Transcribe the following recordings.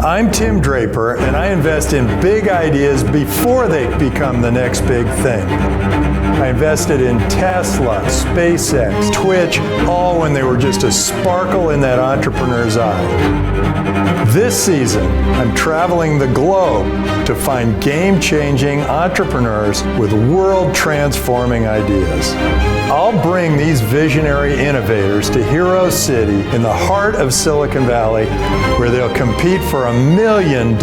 I'm Tim Draper, and I invest in big ideas before they become the next big thing. I invested in Tesla, SpaceX, Twitch, all when they were just a sparkle in that entrepreneur's eye. This season, I'm traveling the globe to find game-changing entrepreneurs with world-transforming ideas. I'll bring these visionary innovators to Hero City in the heart of Silicon Valley, where they'll compete for $1 million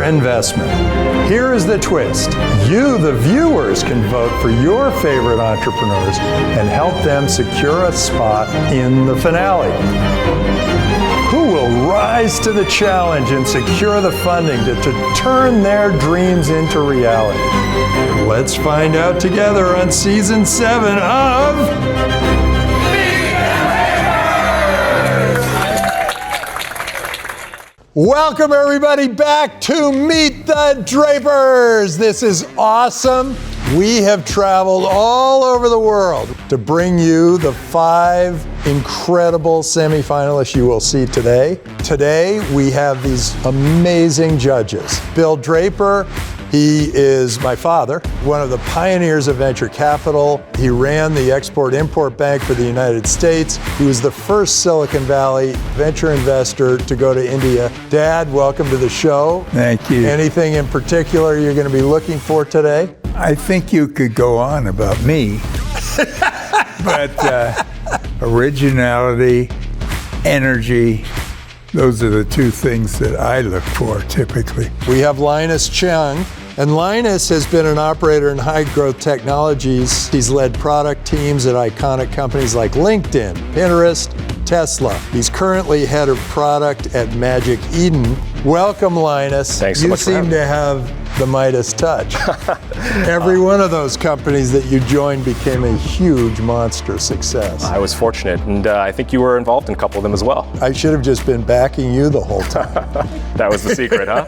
investment. Here is the twist. You, the viewers, can vote for your favorite entrepreneurs and help them secure a spot in the finale. Who will rise to the challenge and secure the funding to turn their dreams into reality? Let's find out together on Season 7 of... Welcome everybody back to Meet the Drapers. This is awesome. We have traveled all over the world to bring you the 5 incredible semifinalists you will see today. Today we have these amazing judges. Bill Draper, he is my father, one of the pioneers of venture capital. He ran the Export-Import Bank for the United States. He was the first Silicon Valley venture investor to go to India. Dad, welcome to the show. Thank you. Anything in particular you're going to be looking for today? I think you could go on about me, but originality, energy, those are the 2 things that I look for typically. We have Linus Chung, and Linus has been an operator in high growth technologies. He's led product teams at iconic companies like LinkedIn, Pinterest, Tesla. He's currently head of product at Magic Eden. Welcome, Linus. Thanks so much for having me. You seem to have the Midas touch. Every one of those companies that you joined became a huge monster success. I was fortunate, and I think you were involved in a couple of them as well. I should have just been backing you the whole time. That was the secret, huh?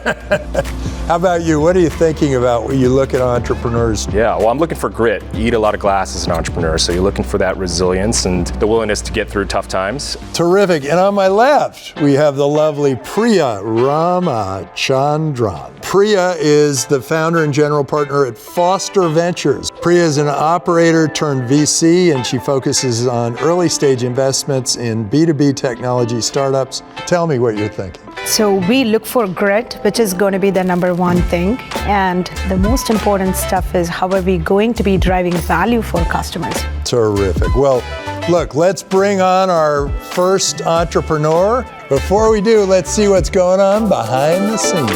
How about you? What are you thinking about when you look at entrepreneurs? Yeah, well, I'm looking for grit. You eat a lot of glass as an entrepreneur, so you're looking for that resilience and the willingness to get through tough times. Terrific. And on my left, we have the lovely Priya Ramachandran. Priya is the founder and general partner at Foster Ventures. Priya is an operator turned VC, and she focuses on early stage investments in B2B technology startups. Tell me what you're thinking. So we look for grit, which is going to be the number one thing. And the most important stuff is how are we going to be driving value for customers? Terrific. Well, look, let's bring on our first entrepreneur. Before we do, let's see what's going on behind the scenes.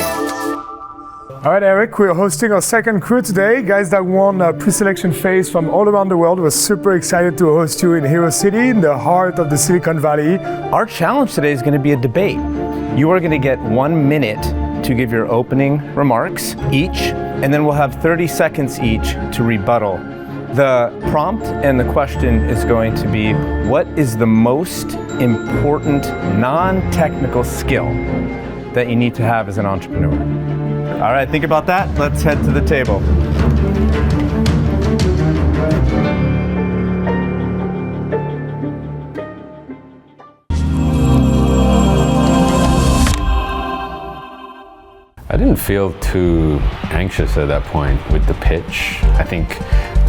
All right, Eric, we're hosting our second crew today. Guys that won a pre-selection phase from all around the world. We're super excited to host you in Hero City, in the heart of the Silicon Valley. Our challenge today is going to be a debate. You are going to get 1 minute to give your opening remarks each, and then we'll have 30 seconds each to rebuttal. The prompt and the question is going to be, what is the most important non-technical skill that you need to have as an entrepreneur? All right, think about that. Let's head to the table. I didn't feel too anxious at that point with the pitch. I think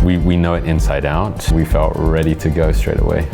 we know it inside out. We felt ready to go straight away.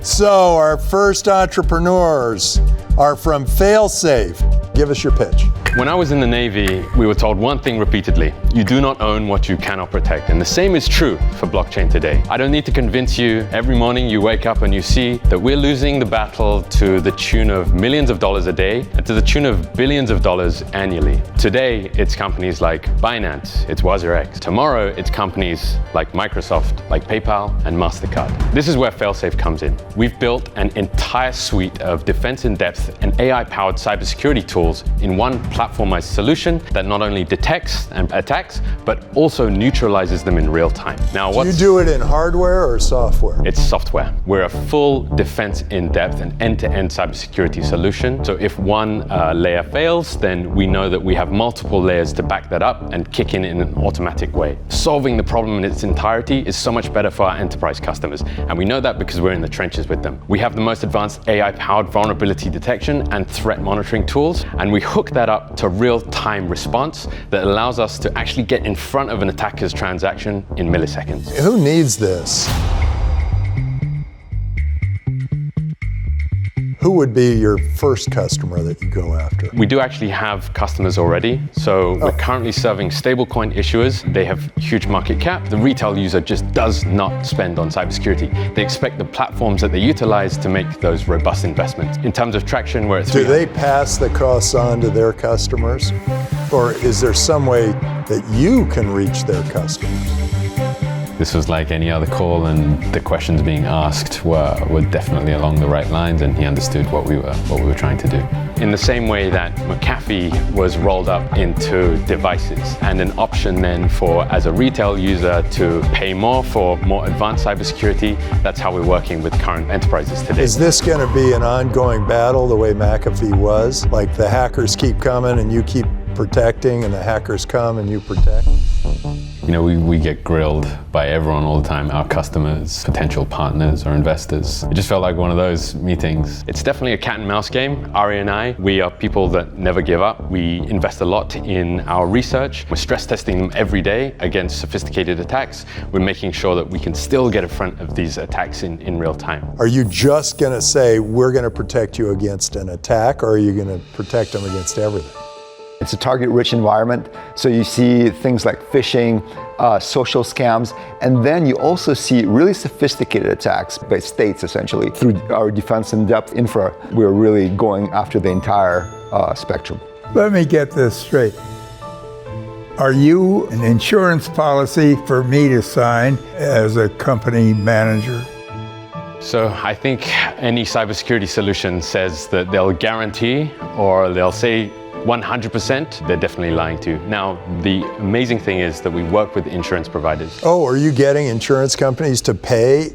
So our first entrepreneurs are from FailSafe. Give us your pitch. When I was in the Navy, we were told one thing repeatedly: you do not own what you cannot protect. And the same is true for blockchain today. I don't need to convince you. Every morning you wake up and you see that we're losing the battle to the tune of millions of dollars a day and to the tune of billions of dollars annually. Today, it's companies like Binance, it's WazirX. Tomorrow, it's companies like Microsoft, like PayPal and MasterCard. This is where FailSafe comes in. We've built an entire suite of defense in depth and AI-powered cybersecurity tools in one platformized solution that not only detects and attacks, but also neutralizes them in real time. Now, Do you do it in hardware or software? It's software. We're a full defense in depth and end-to-end cybersecurity solution. So if one layer fails, then we know that we have multiple layers to back that up and kick in an automatic way. Solving the problem in its entirety is so much better for our enterprise customers. And we know that because we're in the trenches with them. We have the most advanced AI-powered vulnerability detection and threat monitoring tools, and we hook that up to real-time response that allows us to actually get in front of an attacker's transaction in milliseconds. Who needs this? Who would be your first customer that you go after? We do actually have customers already. So we're currently serving stablecoin issuers. They have huge market cap. The retail user just does not spend on cybersecurity. They expect the platforms that they utilize to make those robust investments. In terms of traction, we're at Do they pass the costs on to their customers? Or is there some way that you can reach their customers? This was like any other call, and the questions being asked were definitely along the right lines, and he understood what we were trying to do. In the same way that McAfee was rolled up into devices, and an option then for, as a retail user, to pay more for more advanced cybersecurity, that's how we're working with current enterprises today. Is this going to be an ongoing battle the way McAfee was? Like the hackers keep coming and you keep protecting, and the hackers come and you protect? You know, we get grilled by everyone all the time, our customers, potential partners or investors. It just felt like one of those meetings. It's definitely a cat and mouse game. Ari and I, we are people that never give up. We invest a lot in our research. We're stress testing them every day against sophisticated attacks. We're making sure that we can still get in front of these attacks in real time. Are you just going to say, we're going to protect you against an attack, or are you going to protect them against everything? It's a target-rich environment, so you see things like phishing, social scams, and then you also see really sophisticated attacks by states, essentially. Through our defense in-depth infra, we're really going after the entire spectrum. Let me get this straight. Are you an insurance policy for me to sign as a company manager? So I think any cybersecurity solution says that they'll guarantee, or they'll say 100%, they're definitely lying to you. Now, the amazing thing is that we work with insurance providers. Oh, are you getting insurance companies to pay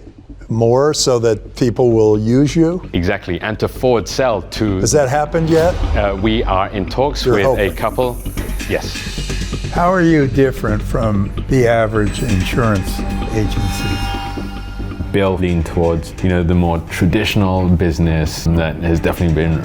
more so that people will use you? Exactly, and to forward sell to... Has that happened yet? We are in talks You're with hoping. a couple. Yes. How are you different from the average insurance agency? Bill leaned towards, the more traditional business that has definitely been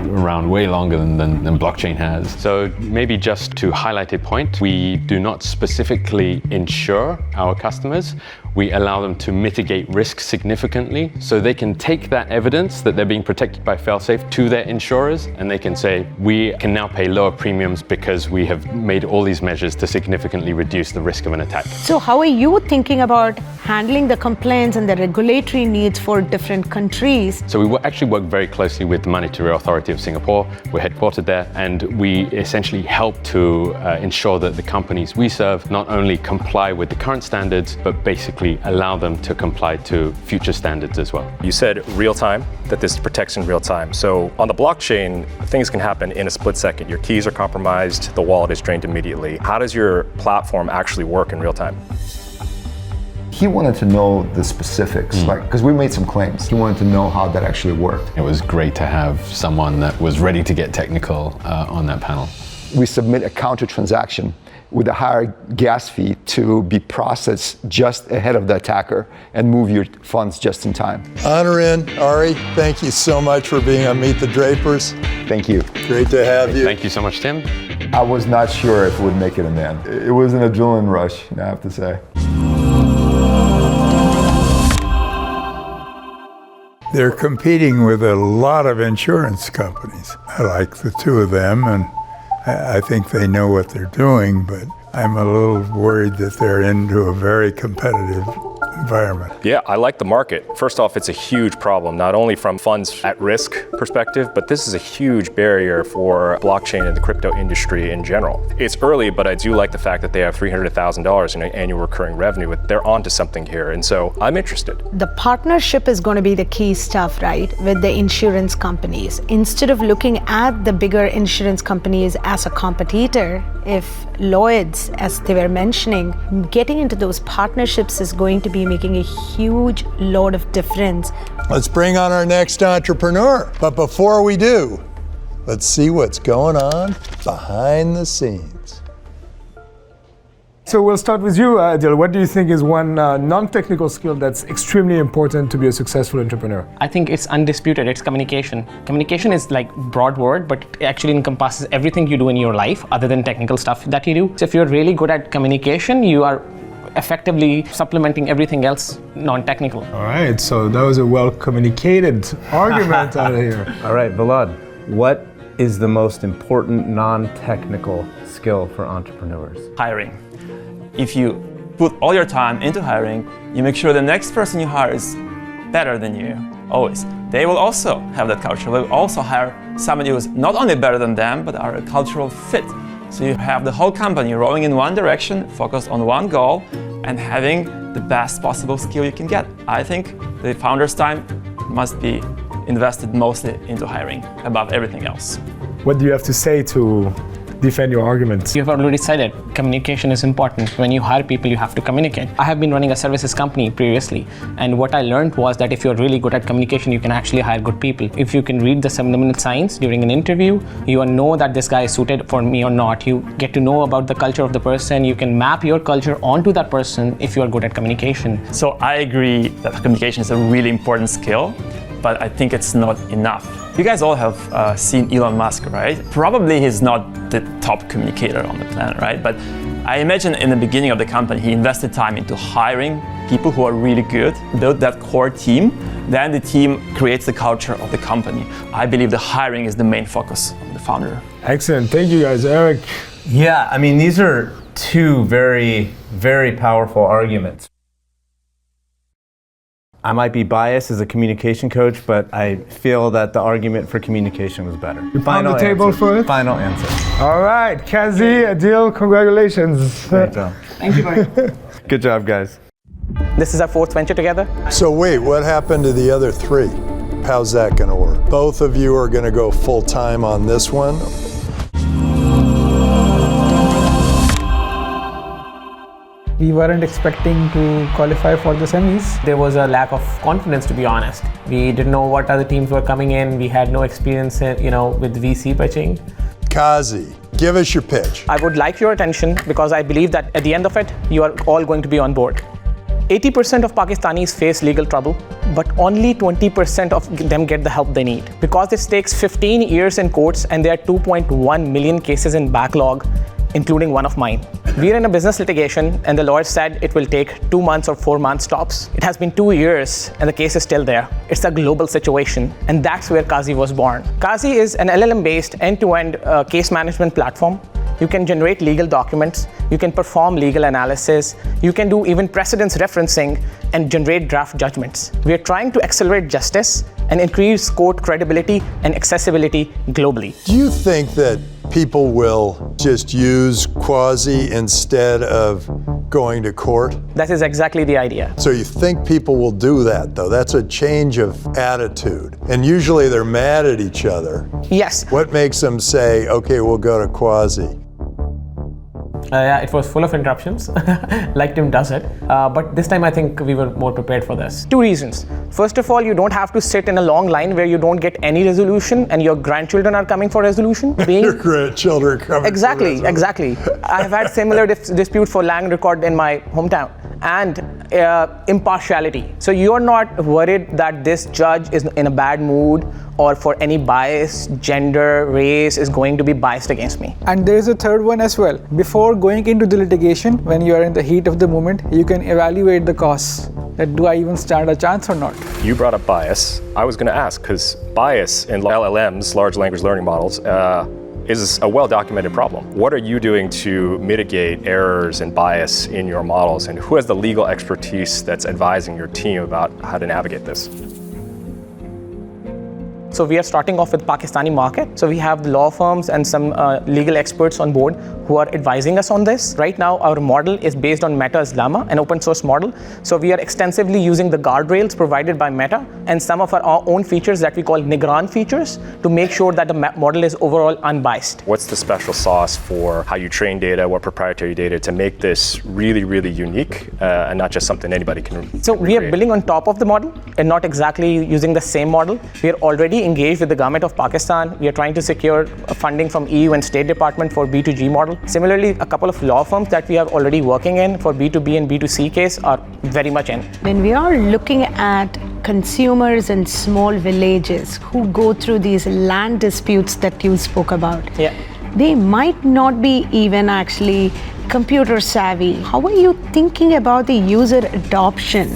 around way longer than blockchain has. So maybe just to highlight a point, we do not specifically insure our customers. We allow them to mitigate risk significantly, so they can take that evidence that they're being protected by FailSafe to their insurers, and they can say, we can now pay lower premiums because we have made all these measures to significantly reduce the risk of an attack. So how are you thinking about handling the complaints and the regulatory needs for different countries? So we actually work very closely with the Monetary Authority of Singapore. We're headquartered there, and we essentially help to ensure that the companies we serve not only comply with the current standards, but basically allow them to comply to future standards as well. You said real time, that this protects in real time. So on the blockchain, things can happen in a split second. Your keys are compromised, the wallet is drained immediately. How does your platform actually work in real time? He wanted to know the specifics, because we made some claims. He wanted to know how that actually worked. It was great to have someone that was ready to get technical on that panel. We submit a counter transaction with a higher gas fee to be processed just ahead of the attacker and move your funds just in time. Aneirin Ari, thank you so much for being on Meet the Drapers. Thank you. Great to have you. Thank you so much, Tim. I was not sure if it would make it in the end. It was an adrenaline rush, I have to say. They're competing with a lot of insurance companies. I like the two of them, and I think they know what they're doing, but I'm a little worried that they're into a very competitive environment. Yeah, I like the market. First off, it's a huge problem, not only from funds at risk perspective, but this is a huge barrier for blockchain and the crypto industry in general. It's early, but I do like the fact that they have $300,000 in annual recurring revenue. They're onto something here, and so I'm interested. The partnership is going to be the key stuff, right, with the insurance companies. Instead of looking at the bigger insurance companies as a competitor, if Lloyd's, as they were mentioning, getting into those partnerships is going to be making a huge lot of difference. Let's bring on our next entrepreneur. But before we do, let's see what's going on behind the scenes. So we'll start with you, Aadil. What do you think is one non-technical skill that's extremely important to be a successful entrepreneur? I think it's undisputed. It's communication. Communication is like broad word, but it actually encompasses everything you do in your life other than technical stuff that you do. So if you're really good at communication, you are effectively supplementing everything else non-technical. All right, so that was a well-communicated argument out here. All right, Volod, what is the most important non-technical skill for entrepreneurs? Hiring. If you put all your time into hiring, you make sure the next person you hire is better than you, always. They will also have that culture. They will also hire somebody who's not only better than them, but are a cultural fit. So you have the whole company rowing in one direction, focused on one goal, and having the best possible skill you can get. I think the founder's time must be invested mostly into hiring above everything else. What do you have to say to defend your arguments? You've already said it. Communication is important. When you hire people, you have to communicate. I have been running a services company previously, and what I learned was that if you're really good at communication, you can actually hire good people. If you can read the subliminal signs during an interview, you know that this guy is suited for me or not. You get to know about the culture of the person. You can map your culture onto that person if you are good at communication. So I agree that communication is a really important skill, but I think it's not enough. You guys all have seen Elon Musk, right? Probably he's not the top communicator on the planet, right? But I imagine in the beginning of the company, he invested time into hiring people who are really good, build that core team, then the team creates the culture of the company. I believe the hiring is the main focus of the founder. Excellent, thank you guys. Eric? Yeah, I mean, these are two very, very powerful arguments. I might be biased as a communication coach, but I feel that the argument for communication was better. You found the table for it? Final answer. All right, Qazi, Aadil, congratulations. Great job. Thank you, buddy. Good job, guys. This is our fourth venture together. So wait, what happened to the other three? How's that going to work? Both of you are going to go full-time on this one? We weren't expecting to qualify for the semis. There was a lack of confidence, to be honest. We didn't know what other teams were coming in. We had no experience, with VC pitching. Qazi, give us your pitch. I would like your attention because I believe that at the end of it, you are all going to be on board. 80% of Pakistanis face legal trouble, but only 20% of them get the help they need. Because this takes 15 years in courts and there are 2.1 million cases in backlog, including one of mine. We're in a business litigation and the lawyer said it will take 2 months or 4 months tops. It has been 2 years and the case is still there. It's a global situation, and that's where Qazi was born. Qazi is an LLM-based end-to-end case management platform. You can generate legal documents, you can perform legal analysis, you can do even precedence referencing and generate draft judgments. We are trying to accelerate justice and increase court credibility and accessibility globally. Do you think that people will just use Qazi instead of going to court? That is exactly the idea. So you think people will do that, though? That's a change of attitude. And usually they're mad at each other. Yes. What makes them say, okay, we'll go to Qazi? Yeah, it was full of interruptions, like Tim does it. But this time I think we were more prepared for this. 2 reasons. First of all, you don't have to sit in a long line where you don't get any resolution and your grandchildren are coming for resolution. Your grandchildren are coming Exactly. I have had similar dispute for land record in my hometown. And impartiality. So you're not worried that this judge is in a bad mood or for any bias, gender, race is going to be biased against me. And there is a third one as well. Before going into the litigation, when you are in the heat of the moment, you can evaluate the costs. That do I even stand a chance or not? You brought up bias. I was going to ask, because bias in LLMs, large language learning models, is a well-documented problem. What are you doing to mitigate errors and bias in your models, and who has the legal expertise that's advising your team about how to navigate this? So we are starting off with Pakistani market. So we have the law firms and some legal experts on board who are advising us on this. Right now, our model is based on Meta's Llama, an open source model. So we are extensively using the guardrails provided by Meta and some of our own features that we call Nigran features to make sure that the model is overall unbiased. What's the special sauce for how you train data, what proprietary data to make this really, really unique and not just something anybody can So we are building on top of the model and not exactly using the same model. We are already already engaged with the government of Pakistan. We are trying to secure funding from EU and State Department for B2G model. Similarly, a couple of law firms that we are already working in for B2B and B2C case are very much in. When we are looking at consumers in small villages who go through these land disputes that you spoke about, they might not be even actually computer savvy. How are you thinking about the user adoption?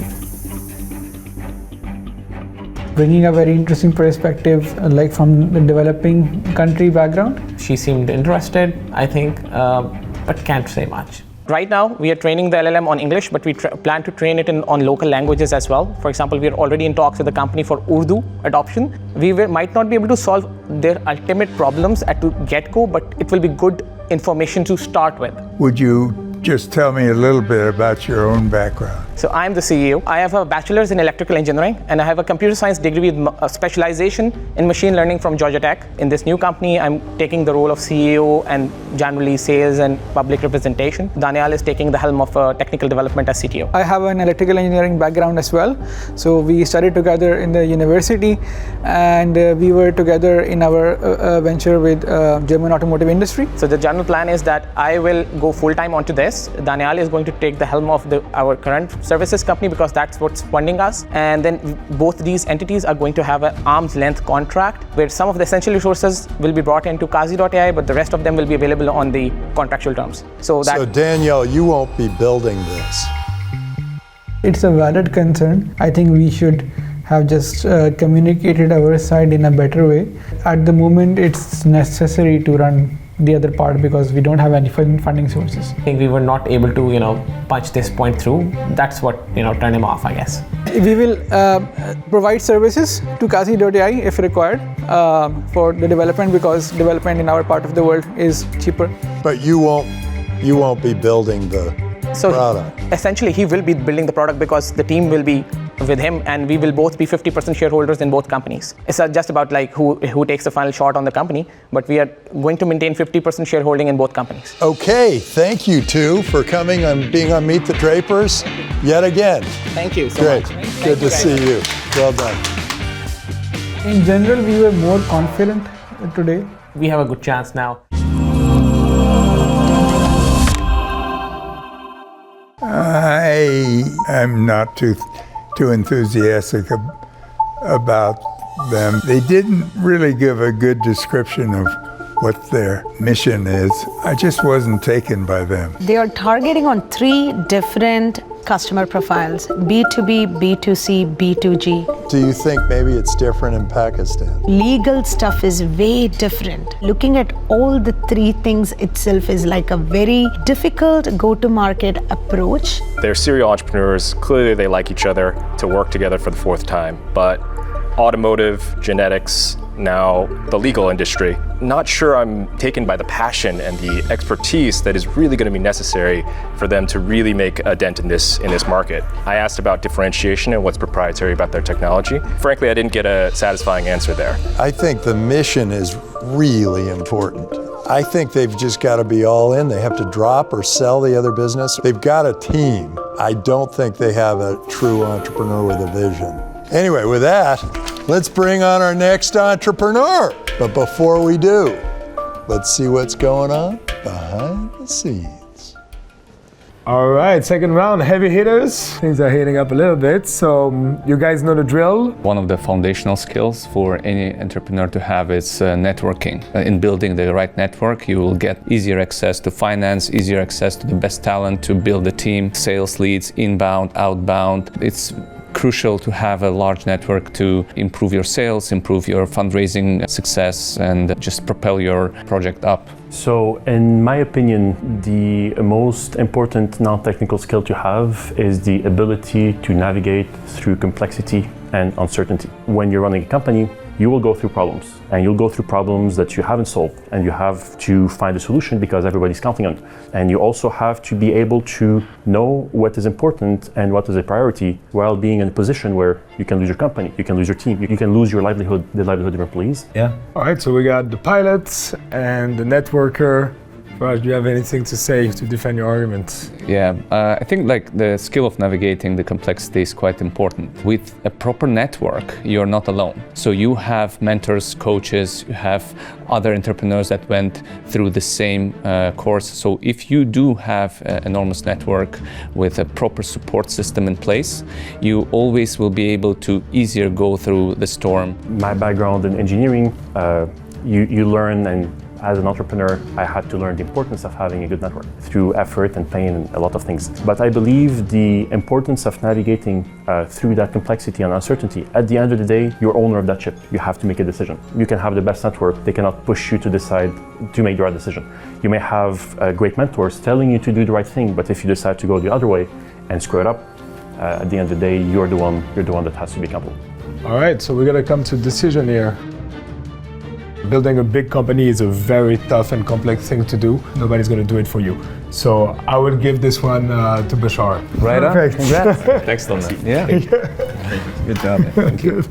Bringing a very interesting perspective, like from the developing country background. She seemed interested, I think, but can't say much. Right now, we are training the LLM on English, but we plan to train it on local languages as well. For example, we are already in talks with the company for Urdu adoption. We might not be able to solve their ultimate problems at the get-go, but it will be good information to start with. Would you just tell me a little bit about your own background? So I'm the CEO. I have a bachelor's in electrical engineering, and I have a computer science degree with a specialization in machine learning from Georgia Tech. In this new company, I'm taking the role of CEO and generally sales and public representation. Daniya is taking the helm of technical development as CTO. I have an electrical engineering background as well. So we studied together in the university, and we were together in our venture with German automotive industry. So the general plan is that I will go full-time onto this. Daniya is going to take the helm of our current services company because that's what's funding us. And then both these entities are going to have an arm's length contract where some of the essential resources will be brought into Qazi.ai, but the rest of them will be available on the contractual terms. So Danielle, you won't be building this. It's a valid concern. I think we should have just communicated our side in a better way. At the moment, it's necessary to run the other part because we don't have any funding sources. I think we were not able to, punch this point through. That's what, turned him off, I guess. We will provide services to Qazi.ai if required for the development because development in our part of the world is cheaper. But you won't be building the product. Essentially, he will be building the product because the team will be with him and we will both be 50% shareholders in both companies. It's not just about who takes the final shot on the company, but we are going to maintain 50% shareholding in both companies. Okay, thank you two for coming and being on Meet the Drapers yet again. Thank you so much. Good to see you. Well done. In general, we were more confident today. We have a good chance now. I am not too enthusiastic about them. They didn't really give a good description of what their mission is. I just wasn't taken by them. They are targeting on 3 different customer profiles: B2B, B2C, B2G. Do you think maybe it's different in Pakistan? Legal stuff is way different. Looking at all the 3 things itself is like a very difficult go-to-market approach. They're serial entrepreneurs. Clearly they like each other to work together for the 4th time. But automotive, genetics, now the legal industry. Not sure I'm taken by the passion and the expertise that is really going to be necessary for them to really make a dent in this market. I asked about differentiation and what's proprietary about their technology. Frankly, I didn't get a satisfying answer there. I think the mission is really important. I think they've just got to be all in. They have to drop or sell the other business. They've got a team. I don't think they have a true entrepreneur with a vision. Anyway, with that, let's bring on our next entrepreneur. But before we do, let's see what's going on behind the scenes. All right, second round, heavy hitters. Things are heating up a little bit, so you guys know the drill. One of the foundational skills for any entrepreneur to have is networking. In building the right network, you will get easier access to finance, easier access to the best talent to build a team, sales leads, inbound, outbound. It's crucial to have a large network to improve your sales, improve your fundraising success, and just propel your project up. So, in my opinion, the most important non-technical skill to have is the ability to navigate through complexity and uncertainty. When you're running a company, you will go through problems, and you'll go through problems that you haven't solved, and you have to find a solution because everybody's counting on it. And you also have to be able to know what is important and what is a priority while being in a position where you can lose your company, you can lose your team, you can lose your livelihood, the livelihood of your employees. Yeah. All right, so we got the pilots and the networker Faraj, do you have anything to say to defend your argument? Yeah, I think like the skill of navigating the complexity is quite important. With a proper network, you're not alone. So you have mentors, coaches, you have other entrepreneurs that went through the same course. So if you do have an enormous network with a proper support system in place, you always will be able to easier go through the storm. My background in engineering, you learn, and as an entrepreneur, I had to learn the importance of having a good network through effort and pain and a lot of things. But I believe the importance of navigating through that complexity and uncertainty. At the end of the day, you're owner of that ship. You have to make a decision. You can have the best network. They cannot push you to decide to make the right decision. You may have great mentors telling you to do the right thing, but if you decide to go the other way and screw it up, at the end of the day, you're the one that has to be accountable. All right, so we're gonna come to a decision here. Building a big company is a very tough and complex thing to do. Nobody's going to do it for you. So I would give this one to Bashar. Right on. Perfect. Congrats. Thanks, Donna. Yeah. Good job. Thank you.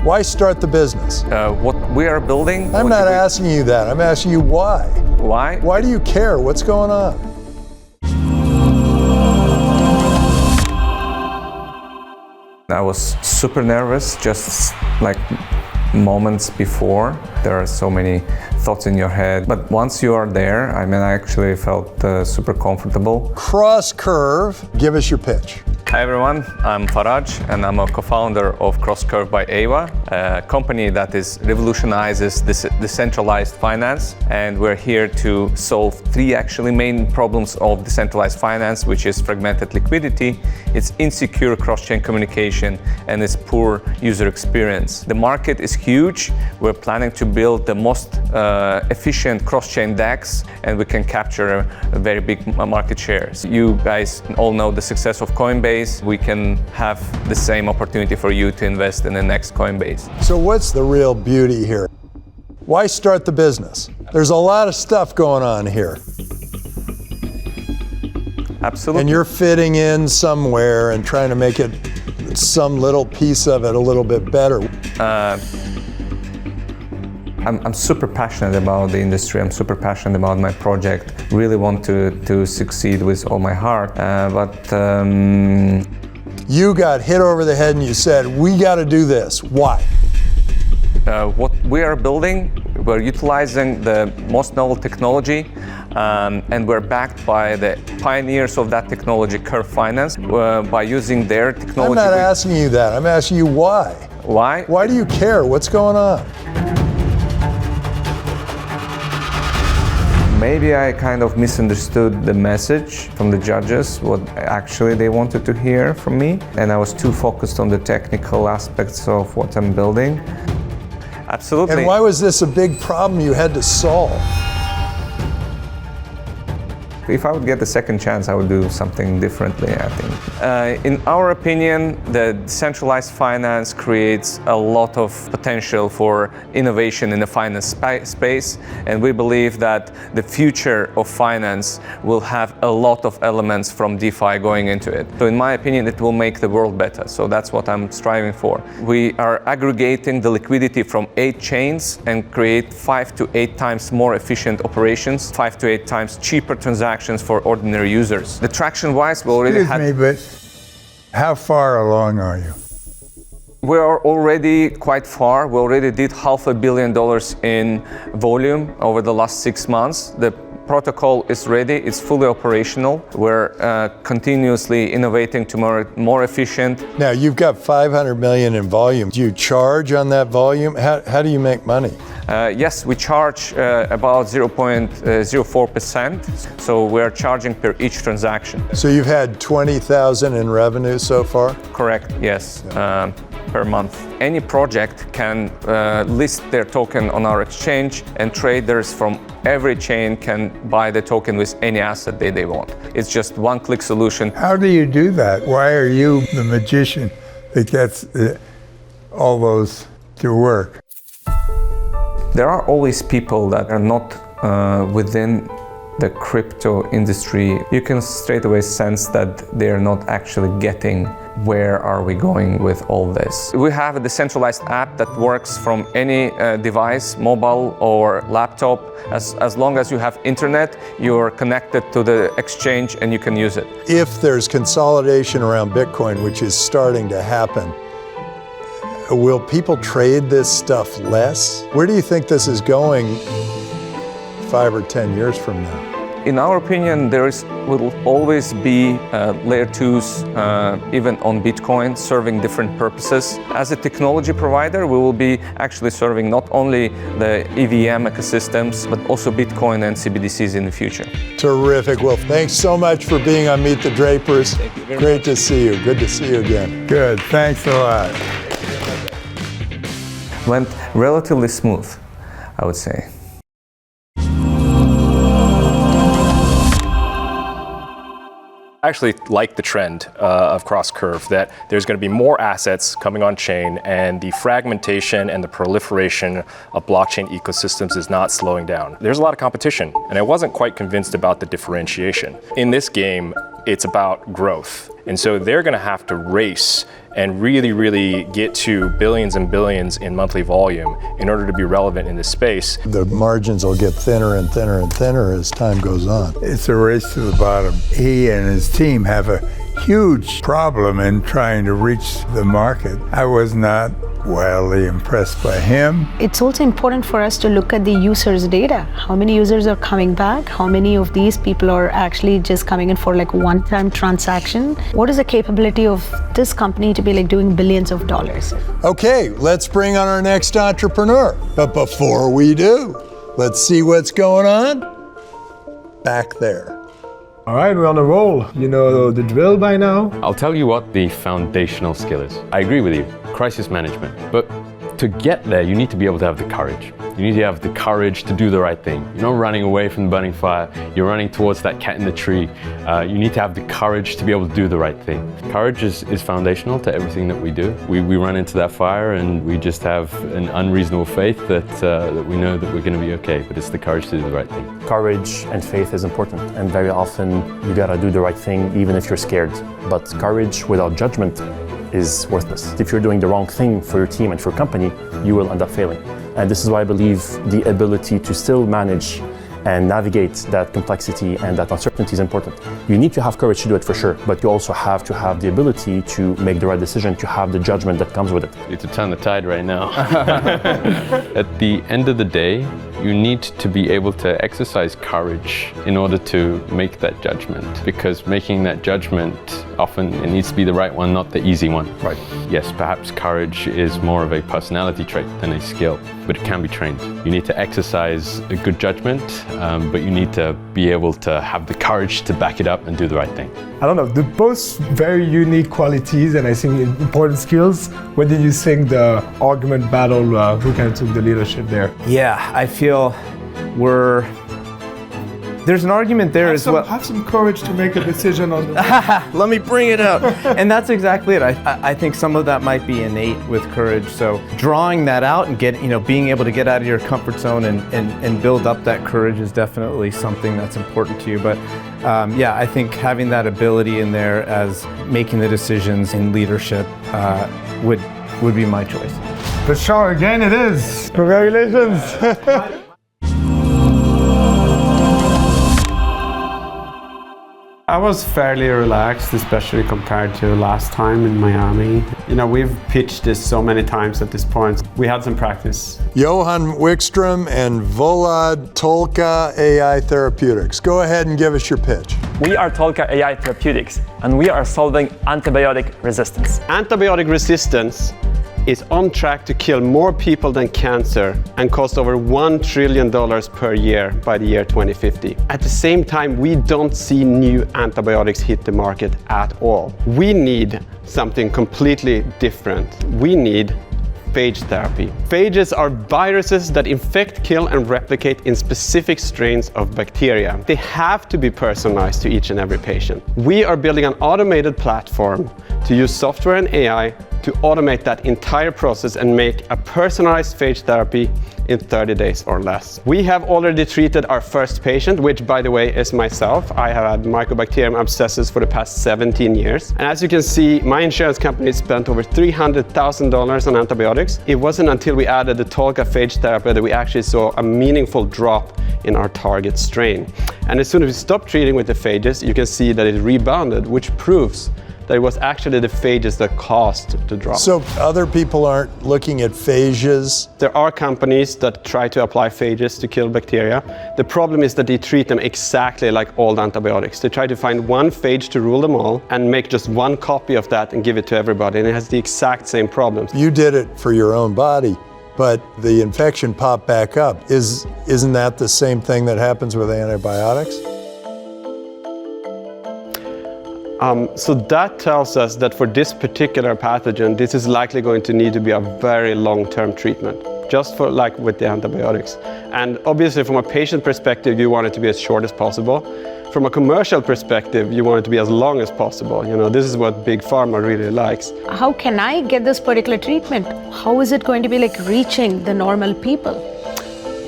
Why start the business? What we are building... I'm not asking you that. I'm asking you why. Why? Why do you care? What's going on? I was super nervous, just like moments before. There are so many thoughts in your head, but once you are there, I actually felt super comfortable. Crosscurve, give us your pitch. Hi everyone, I'm Faraj and I'm a co-founder of Crosscurve by Ava, a company that revolutionizes decentralized finance, and we're here to solve three actually main problems of decentralized finance, which is fragmented liquidity, it's insecure cross-chain communication, and its poor user experience. The market is huge. We're planning to build the most efficient cross-chain DEX, and we can capture a very big market share. So you guys all know the success of Coinbase. We can have the same opportunity for you to invest in the next Coinbase. So what's the real beauty here? Why start the business? There's a lot of stuff going on here. Absolutely. And you're fitting in somewhere and trying to make it some little piece of it a little bit better. I'm super passionate about the industry. I'm super passionate about my project. Really want to succeed with all my heart. You got hit over the head and you said, we got to do this. Why? What we are building, we're utilizing the most novel technology, and we're backed by the pioneers of that technology, Curve Finance, by using their technology. I'm not asking you that. I'm asking you why. Why? Why do you care? What's going on? Maybe I kind of misunderstood the message from the judges, what actually they wanted to hear from me, and I was too focused on the technical aspects of what I'm building. Absolutely. And why was this a big problem you had to solve? If I would get a second chance, I would do something differently, I think. In our opinion, the decentralized finance creates a lot of potential for innovation in the finance space, and we believe that the future of finance will have a lot of elements from DeFi going into it. So in my opinion, it will make the world better, so that's what I'm striving for. We are aggregating the liquidity from 8 chains and create 5 to 8 times more efficient operations, 5 to 8 times cheaper transactions for ordinary users. The traction-wise, we already had... Excuse me, but how far along are you? We are already quite far. We already did $500 million in volume over the last 6 months. The protocol is ready, it's fully operational. We're continuously innovating to more efficient. Now, you've got 500 million in volume. Do you charge on that volume? How do you make money? Yes, we charge about 0.04%, so we're charging per each transaction. So you've had 20,000 in revenue so far? Correct, yes, per month. Any project can list their token on our exchange, and traders from every chain can buy the token with any asset they want. It's just one-click solution. How do you do that? Why are you the magician that gets all those to work? There are always people that are not within the crypto industry. You can straight away sense that they're not actually getting Where are we going with all this? We have a decentralized app that works from any device, mobile or laptop. As long as you have internet, you're connected to the exchange and you can use it. If there's consolidation around Bitcoin, which is starting to happen, will people trade this stuff less? Where do you think this is going 5 or 10 years from now? In our opinion, will always be layer 2s, even on Bitcoin, serving different purposes. As a technology provider, we will be actually serving not only the EVM ecosystems, but also Bitcoin and CBDCs in the future. Terrific. Well, thanks so much for being on Meet the Drapers. Great to see you. Good to see you again. Good. Thanks a lot. Went relatively smooth, I would say. I actually like the trend of Crosscurve, that there's going to be more assets coming on chain, and the fragmentation and the proliferation of blockchain ecosystems is not slowing down. There's a lot of competition, and I wasn't quite convinced about the differentiation. In this game, it's about growth. And so they're going to have to race and really get to billions and billions in monthly volume in order to be relevant in this space. The margins will get thinner and thinner and thinner as time goes on. It's a race to the bottom. He and his team have a huge problem in trying to reach the market. I was not wildly impressed by him. It's also important for us to look at the users' data. How many users are coming back? How many of these people are actually just coming in for like one-time transaction? What is the capability of this company to be like doing billions of dollars? Okay, let's bring on our next entrepreneur. But before we do, let's see what's going on back there. All right, we're on a roll. You know the drill by now? I'll tell you what the foundational skill is. I agree with you, crisis management. But to get there, you need to be able to have the courage. You need to have the courage to do the right thing. You're not running away from the burning fire. You're running towards that cat in the tree. You need to have the courage to be able to do the right thing. Courage is foundational to everything that we do. We run into that fire and we just have an unreasonable faith that we know that we're going to be okay, but it's the courage to do the right thing. Courage and faith is important, and very often you gotta do the right thing even if you're scared. But courage without judgment is worthless. If you're doing the wrong thing for your team and for your company, you will end up failing. And this is why I believe the ability to still manage and navigate that complexity and that uncertainty is important. You need to have courage to do it for sure, but you also have to have the ability to make the right decision, to have the judgment that comes with it. You need to turn the tide right now. At the end of the day, you need to be able to exercise courage in order to make that judgment, because making that judgment, often it needs to be the right one, not the easy one. Right. Yes, perhaps courage is more of a personality trait than a skill, but it can be trained. You need to exercise a good judgment, but you need to be able to have the courage to back it up and do the right thing. I don't know, they're both very unique qualities and I think important skills. What did you think the argument battle, who kind of took the leadership there? Yeah, I feel there's an argument there as well. Have some courage to make a decision on the Let me bring it up. And that's exactly it. I think some of that might be innate with courage. So drawing that out and being able to get out of your comfort zone and build up that courage is definitely something that's important to you. But yeah, I think having that ability in there as making the decisions in leadership would be my choice. Bashar, again it is. Congratulations. I was fairly relaxed, especially compared to last time in Miami. You know, we've pitched this so many times at this point. We had some practice. Johan Wickstrom and Volodymyr Tolka AI Therapeutics. Go ahead and give us your pitch. We are Tolka AI Therapeutics, and we are solving antibiotic resistance. Antibiotic resistance is on track to kill more people than cancer and cost over $1 trillion per year by the year 2050. At the same time, we don't see new antibiotics hit the market at all. We need something completely different. We need phage therapy. Phages are viruses that infect, kill, and replicate in specific strains of bacteria. They have to be personalized to each and every patient. We are building an automated platform to use software and AI to automate that entire process and make a personalized phage therapy in 30 days or less. We have already treated our first patient, which by the way is myself. I have had Mycobacterium abscessus for the past 17 years. And as you can see, my insurance company spent over $300,000 on antibiotics. It wasn't until we added the Tolka phage therapy that we actually saw a meaningful drop in our target strain. And as soon as we stopped treating with the phages, you can see that it rebounded, which proves that it was actually the phages that caused the drop. So other people aren't looking at phages? There are companies that try to apply phages to kill bacteria. The problem is that they treat them exactly like old antibiotics. They try to find one phage to rule them all and make just one copy of that and give it to everybody, and it has the exact same problems. You did it for your own body, but the infection popped back up. Isn't that the same thing that happens with antibiotics? So that tells us that for this particular pathogen, this is likely going to need to be a very long-term treatment, just for like with the antibiotics. And obviously from a patient perspective, you want it to be as short as possible. From a commercial perspective, you want it to be as long as possible. You know, this is what big pharma really likes. How can I get this particular treatment? How is it going to be like reaching the normal people?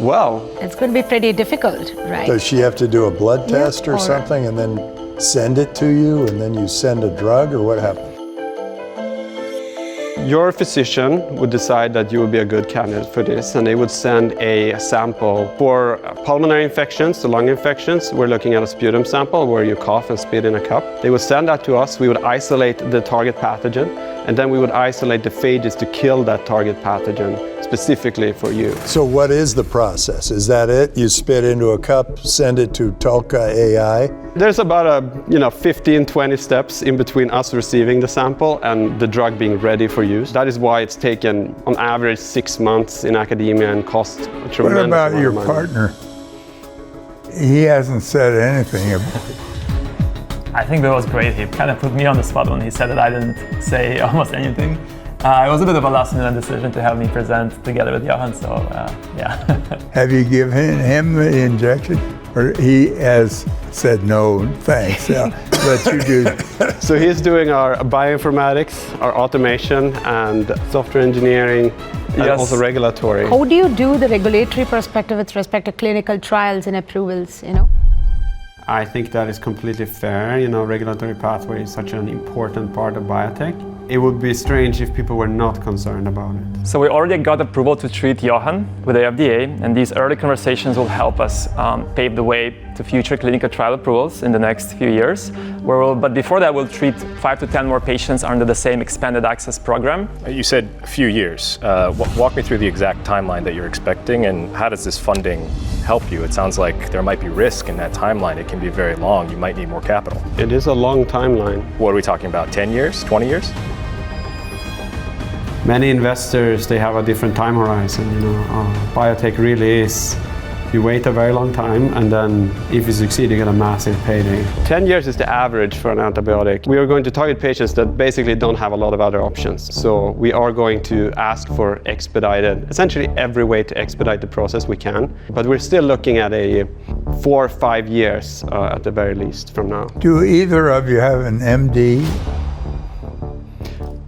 Well, it's going to be pretty difficult, right? Does she have to do a blood test or something and then send it to you, and then you send a drug, or what happens? Your physician would decide that you would be a good candidate for this, and they would send a sample for pulmonary infections, the lung infections. We're looking at a sputum sample where you cough and spit in a cup. They would send that to us. We would isolate the target pathogen, and then we would isolate the phages to kill that target pathogen specifically for you. So what is the process? Is that it? You spit into a cup, send it to Tolka AI? There's about 15, 20 steps in between us receiving the sample and the drug being ready for use. That is why it's taken on average 6 months in academia and cost a tremendous amount of money. What about your partner? He hasn't said anything. I think that was great. He kind of put me on the spot when he said that I didn't say almost anything. It was a bit of a last-minute decision to have me present together with Johan, so yeah. Have you given him the injection? Or he has said no, thanks, let you do. So he's doing our bioinformatics, our automation, and software engineering, and also regulatory. How do you do the regulatory perspective with respect to clinical trials and approvals, you know? I think that is completely fair. You know, regulatory pathway is such an important part of biotech. It would be strange if people were not concerned about it. So we already got approval to treat Johan with the FDA, and these early conversations will help us pave the way to future clinical trial approvals in the next few years. But before that, we'll treat 5 to 10 more patients under the same expanded access program. You said a few years. Walk me through the exact timeline that you're expecting, and how does this funding help you? It sounds like there might be risk in that timeline. It can be very long. You might need more capital. It is a long timeline. What are we talking about, 10 years, 20 years? Many investors, they have a different time horizon. You know, biotech really is, you wait a very long time, and then if you succeed, you get a massive payday. 10 years is the average for an antibiotic. We are going to target patients that basically don't have a lot of other options. So we are going to ask for expedited, essentially every way to expedite the process we can. But we're still looking at a 4 or 5 years at the very least from now. Do either of you have an MD?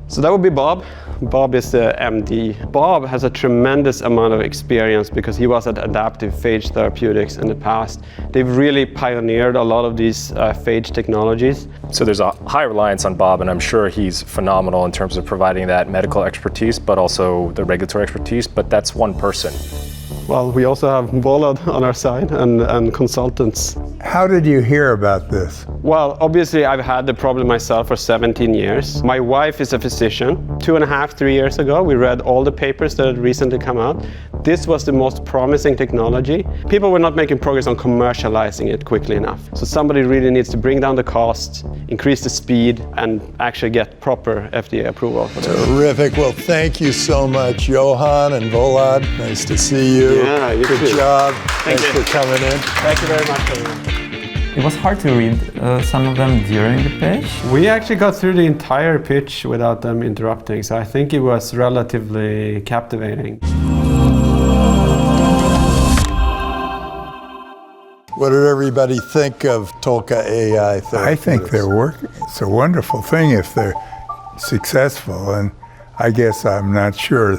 So that would be Bob. Bob is the MD. Bob has a tremendous amount of experience because he was at Adaptive Phage Therapeutics in the past. They've really pioneered a lot of these phage technologies. So there's a high reliance on Bob, and I'm sure he's phenomenal in terms of providing that medical expertise, but also the regulatory expertise, but that's one person. Well, we also have Volod on our side and consultants. How did you hear about this? Well, obviously I've had the problem myself for 17 years. My wife is a physician. 2.5, 3 years ago, we read all the papers that had recently come out. This was the most promising technology. People were not making progress on commercializing it quickly enough. So somebody really needs to bring down the cost, increase the speed, and actually get proper FDA approval for this. Terrific. Well, thank you so much, Johan and Volod. Nice to see you. Yeah, you Good too. job. Thank Thanks you. for coming in. Thank you very much, everyone. It was hard to read some of them during the pitch. We actually got through the entire pitch without them interrupting, so I think it was relatively captivating. What did everybody think of Tolka AI Therapeutics? I think their work, it's a wonderful thing if they're successful, and I guess I'm not sure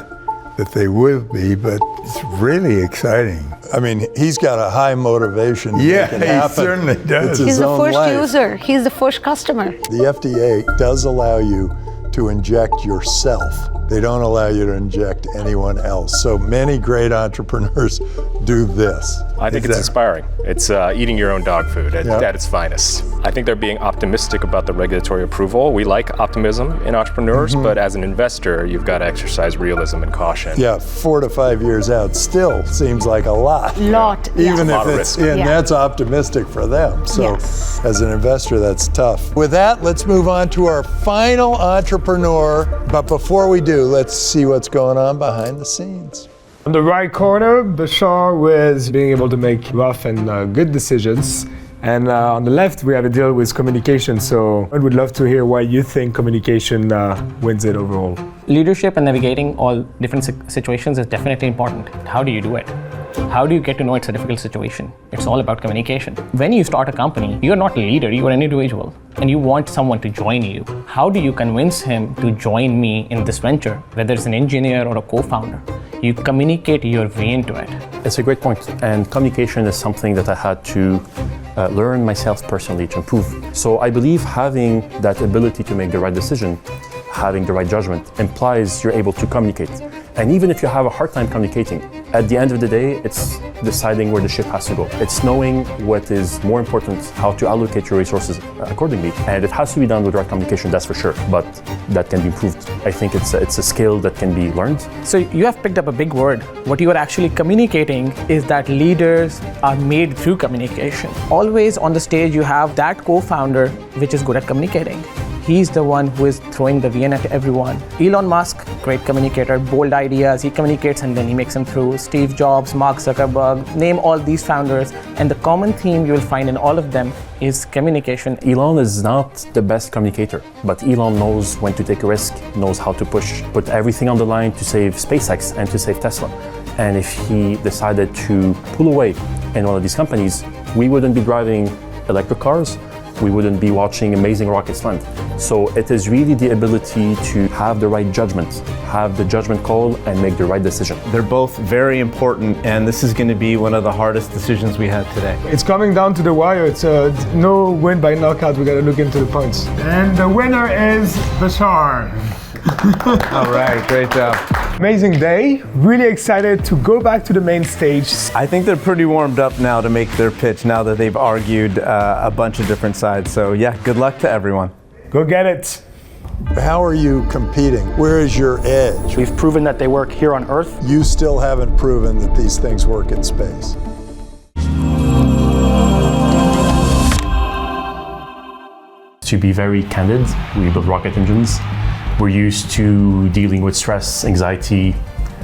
that they will be, but it's really exciting. I mean, he's got a high motivation to make it happen. He certainly does. He's the first user. He's the first customer. The FDA does allow you to inject yourself. They don't allow you to inject anyone else. So many great entrepreneurs do this. I think it's inspiring. It's eating your own dog food at its finest. I think they're being optimistic about the regulatory approval. We like optimism in entrepreneurs, but as an investor, you've got to exercise realism and caution. Yeah, 4 to 5 years out still seems like a lot. Even if it's, and that's optimistic for them. So as an investor, that's tough. With that, let's move on to our final entrepreneur. But before we do, let's see what's going on behind the scenes. On the right corner, Bashar was being able to make rough and good decisions. And on the left, we have Aadil with communication. So I would love to hear why you think communication wins it overall. Leadership and navigating all different situations is definitely important. How do you do it? How do you get to know it's a difficult situation? It's all about communication. When you start a company, you're not a leader, you're an individual, and you want someone to join you. How do you convince him to join me in this venture, whether it's an engineer or a co-founder? You communicate your way into it. It's a great point, and communication is something that I had to learn myself personally to improve. So I believe having that ability to make the right decision, having the right judgment, implies you're able to communicate. And even if you have a hard time communicating, at the end of the day, it's deciding where the ship has to go. It's knowing what is more important, how to allocate your resources accordingly. And it has to be done with the right communication, that's for sure, but that can be improved. I think it's a skill that can be learned. So you have picked up a big word. What you are actually communicating is that leaders are made through communication. Always on the stage, you have that co-founder which is good at communicating. He's the one who is throwing the VN at everyone. Elon Musk, great communicator, bold ideas, he communicates and then he makes them through. Steve Jobs, Mark Zuckerberg, name all these founders. And the common theme you will find in all of them is communication. Elon is not the best communicator, but Elon knows when to take a risk, knows how to put everything on the line to save SpaceX and to save Tesla. And if he decided to pull away in one of these companies, we wouldn't be driving electric cars, we wouldn't be watching amazing rockets land. So it is really the ability to have the right judgment, have the judgment call and make the right decision. They're both very important, and this is going to be one of the hardest decisions we had today. It's coming down to the wire. It's no win by knockout. We got to look into the points. And the winner is Bashar. All right, great job. Amazing day. Really excited to go back to the main stage. I think they're pretty warmed up now to make their pitch now that they've argued a bunch of different sides. So yeah, good luck to everyone. Go get it. How are you competing? Where is your edge? We've proven that they work here on Earth. You still haven't proven that these things work in space. To be very candid, we build rocket engines. We're used to dealing with stress, anxiety,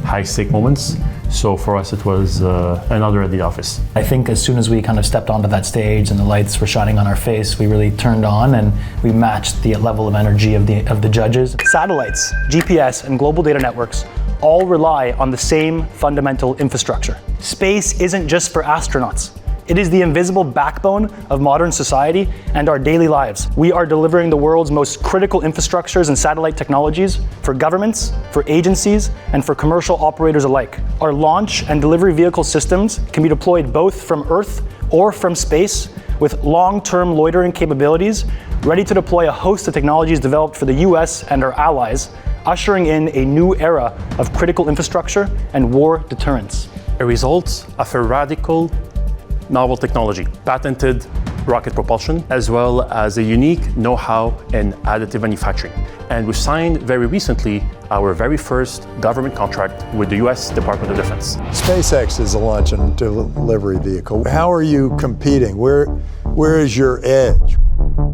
high-stake moments. So for us, it was another at the office. I think as soon as we kind of stepped onto that stage and the lights were shining on our face, we really turned on and we matched the level of energy of the judges. Satellites, GPS, and global data networks all rely on the same fundamental infrastructure. Space isn't just for astronauts. It is the invisible backbone of modern society and our daily lives. We are delivering the world's most critical infrastructures and satellite technologies for governments, for agencies, and for commercial operators alike. Our launch and delivery vehicle systems can be deployed both from Earth or from space with long-term loitering capabilities, ready to deploy a host of technologies developed for the US and our allies, ushering in a new era of critical infrastructure and war deterrence. A result of a radical novel technology, patented rocket propulsion, as well as a unique know-how in additive manufacturing. And we signed very recently our very first government contract with the US Department of Defense. SpaceX is a launch and delivery vehicle. How are you competing? Where is your edge?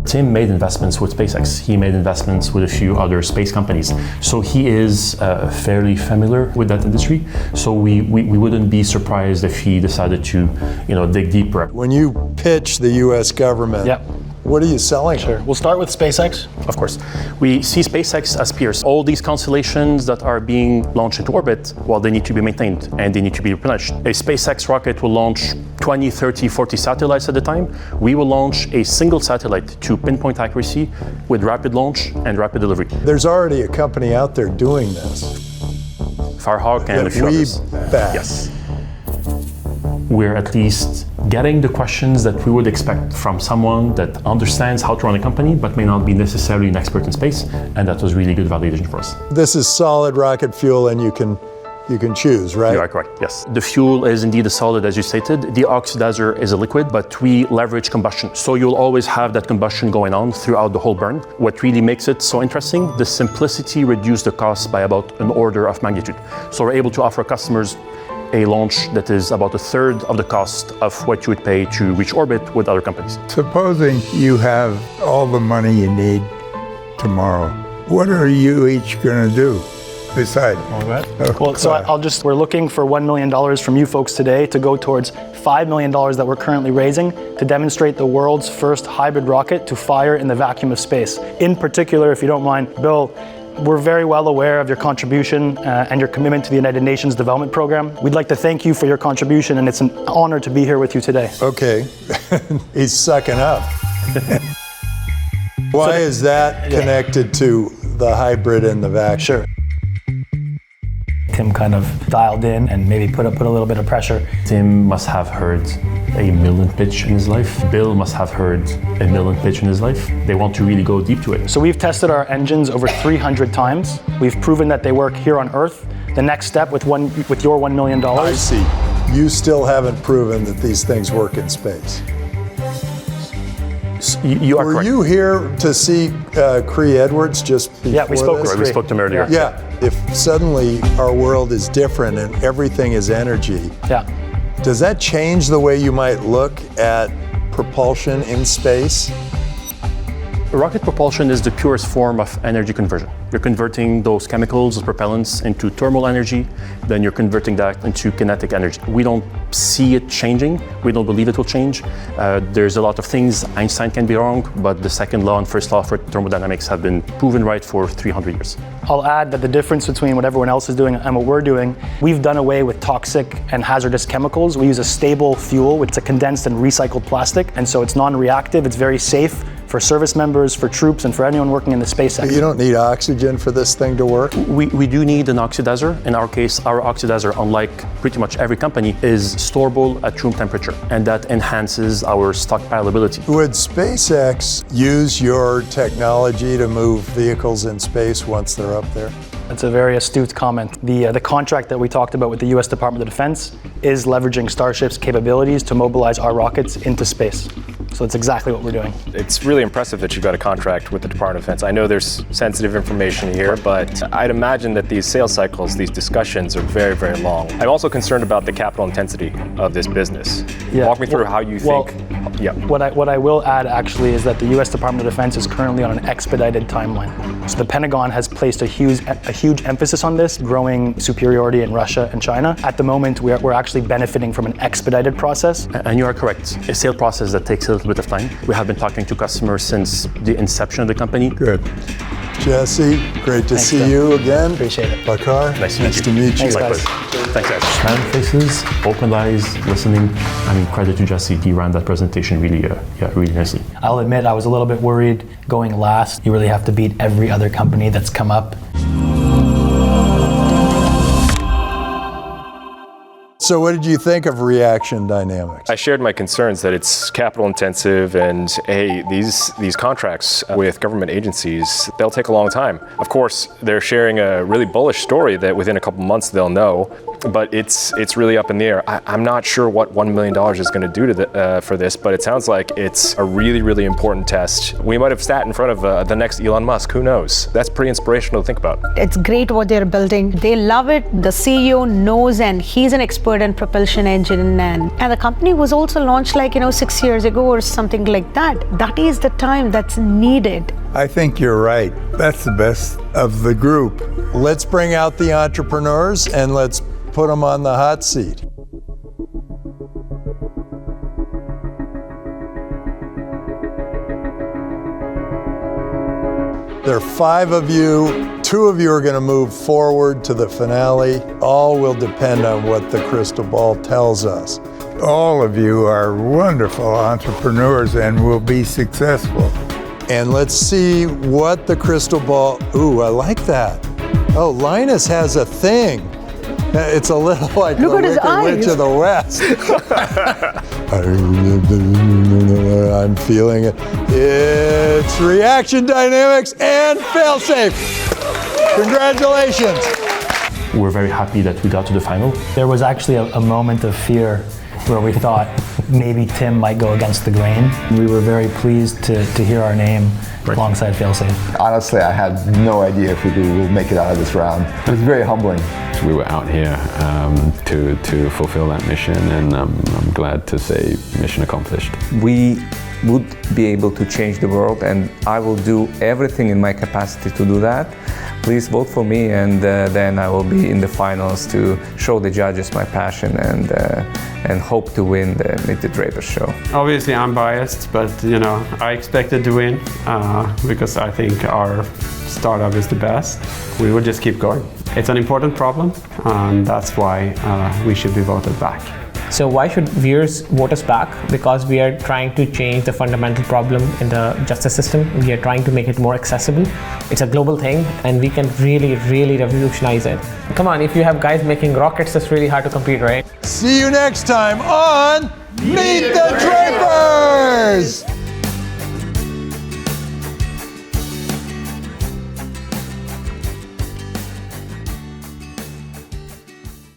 Tim made investments with SpaceX. He made investments with a few other space companies. So he is fairly familiar with that industry. So we wouldn't be surprised if he decided to dig deeper. When you pitch the US government What are you selling? Sure. We'll start with SpaceX. Of course. We see SpaceX as peers. All these constellations that are being launched into orbit, well, they need to be maintained and they need to be replenished. A SpaceX rocket will launch 20, 30, 40 satellites at a time. We will launch a single satellite to pinpoint accuracy with rapid launch and rapid delivery. There's already a company out there doing this. Firehawk and a few others. Yes. We're at least getting the questions that we would expect from someone that understands how to run a company, but may not be necessarily an expert in space, and that was really good validation for us. This is solid rocket fuel, and you can choose, right? You are correct, yes. The fuel is indeed a solid, as you stated. The oxidizer is a liquid, but we leverage combustion. So you'll always have that combustion going on throughout the whole burn. What really makes it so interesting, the simplicity reduced the cost by about an order of magnitude. So we're able to offer customers a launch that is about a third of the cost of what you would pay to reach orbit with other companies. Supposing you have all the money you need tomorrow, what are you each going to do besides? Well, so we're looking for $1 million from you folks today to go towards $5 million that we're currently raising to demonstrate the world's first hybrid rocket to fire in the vacuum of space. In particular, if you don't mind, Bill, we're very well aware of your contribution and your commitment to the United Nations Development Program. We'd like to thank you for your contribution, and it's an honor to be here with you today. Okay, he's sucking up. Why is that connected to the hybrid and the vacuum? Sure. Tim kind of dialed in and maybe put a little bit of pressure. Tim must have heard a million pitch in his life. Bill must have heard a million pitch in his life. They want to really go deep to it. So we've tested our engines over 300 times. We've proven that they work here on Earth. The next step with your $1 million. I see. You still haven't proven that these things work in space. You are Were correct. you here to see Cree Edwards just before Yeah, we spoke this? We spoke to him earlier. Yeah, if suddenly our world is different and everything is energy, does that change the way you might look at propulsion in space? Rocket propulsion is the purest form of energy conversion. You're converting those chemicals, those propellants, into thermal energy, then you're converting that into kinetic energy. We don't see it changing. We don't believe it will change. There's a lot of things Einstein can be wrong, but the second law and first law for thermodynamics have been proven right for 300 years. I'll add that the difference between what everyone else is doing and what we're doing, we've done away with toxic and hazardous chemicals. We use a stable fuel, which is a condensed and recycled plastic, and so it's non-reactive, it's very safe for service members, for troops, and for anyone working in the space sector. You don't need oxygen for this thing to work? We do need an oxidizer. In our case, our oxidizer, unlike pretty much every company, is storable at room temperature, and that enhances our stockpile ability. Would SpaceX use your technology to move vehicles in space once they're up there? That's a very astute comment. The contract that we talked about with the US Department of Defense is leveraging Starship's capabilities to mobilize our rockets into space. So that's exactly what we're doing. It's really impressive that you've got a contract with the Department of Defense. I know there's sensitive information here, but I'd imagine that these sales cycles, these discussions are very, very long. I'm also concerned about the capital intensity of this business. Walk me through how you think. What I will add actually is that the US Department of Defense is currently on an expedited timeline. So the Pentagon has placed a huge emphasis on this, growing superiority in Russia and China. At the moment, we're actually benefiting from an expedited process. And you are correct. A sale process that takes a little bit of time. We have been talking to customers since the inception of the company. Good. Jesse, great to see you again. Appreciate it. Bashar, nice to meet you. Thanks, guys. Thanks, guys. Smiling faces, open eyes, listening. I mean, credit to Jesse. He ran that presentation really nicely. I'll admit I was a little bit worried going last. You really have to beat every other company that's come up. So what did you think of Reaction Dynamics? I shared my concerns that it's capital intensive and these contracts with government agencies, they'll take a long time. Of course, they're sharing a really bullish story that within a couple months they'll know, but it's really up in the air. I'm not sure what $1 million is going to do for this, but it sounds like it's a really, really important test. We might have sat in front of the next Elon Musk, who knows? That's pretty inspirational to think about. It's great what they're building. They love it. The CEO knows, and he's an expert in propulsion engine, and the company was also launched 6 years ago or something like that. That is the time that's needed. I think you're right. That's the best of the group. Let's bring out the entrepreneurs and let's put them on the hot seat. There are 5 of you. 2 of you are going to move forward to the finale. All will depend on what the crystal ball tells us. All of you are wonderful entrepreneurs and will be successful. And let's see what the crystal ball, ooh, I like that. Oh, Linus has a thing. It's a little like Look the at his Wicked Witch eyes. of the West. I'm feeling it. It's reaction dynamics and failsafe. Congratulations. We're very happy that we got to the final. There was actually a moment of fear where we thought maybe Tim might go against the grain. We were very pleased to hear our name alongside FailSafe. Honestly, I had no idea if we will make it out of this round. It was very humbling. We were out here to fulfill that mission, and I'm glad to say mission accomplished. We would be able to change the world, and I will do everything in my capacity to do that. Please vote for me, and then I will be in the finals to show the judges my passion and hope to win the Meet the Drapers show. Obviously, I'm biased, but I expected to win because I think our startup is the best. We will just keep going. It's an important problem, and that's why we should be voted back. So why should viewers vote us back? Because we are trying to change the fundamental problem in the justice system. We are trying to make it more accessible. It's a global thing, and we can really, really revolutionize it. Come on, if you have guys making rockets, it's really hard to compete, right? See you next time on Meet the